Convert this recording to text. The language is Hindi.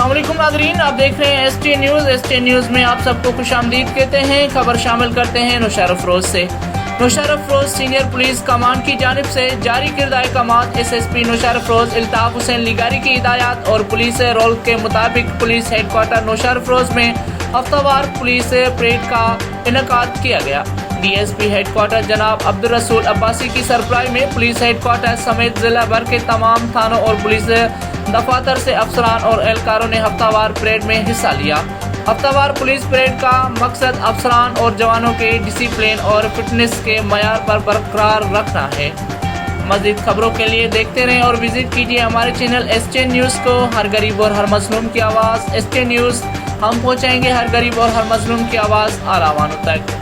अस्सलामुअलैकुम नाज़रीन, आप देख रहे हैं ST न्यूज़। ST न्यूज़ में आप सबको खुशामदीद कहते हैं। खबर शामिल करते हैं नौशहर अफरोज से। नौशहर अफरोज सीनियर पुलिस कमान की जानिब से जारी किरदा अहकामात SSP नौशहर अफरोज इल्ताफ हुसैन लिगारी की हिदायत और पुलिस रोल के मुताबिक पुलिस हेडक्वार्टर नौशहर अफरोज में हफ्तावार पुलिस परेड का इनेकाद किया गया। DSP हेडक्वार्टर जनाब अब्दुल रसूल अब्बासी की सरबराही में पुलिस हेडक्वार्टर समेत जिला भर के तमाम थानों और पुलिस दफातर से अफसरान और एहलकारों ने हफ्तावार परेड में हिस्सा लिया। हफ्तावार पुलिस परेड का मकसद अफसरान और जवानों के डिसिप्लिन और फिटनेस के मयार पर बरकरार रखना है। मज़ीद खबरों के लिए देखते रहें और विजिट कीजिए हमारे चैनल ST न्यूज़ को। हर गरीब और हर मजलूम की आवाज़ ST न्यूज़, हम पहुँचाएंगे हर गरीब और हर मजलूम की आवाज़ आला वालों तक।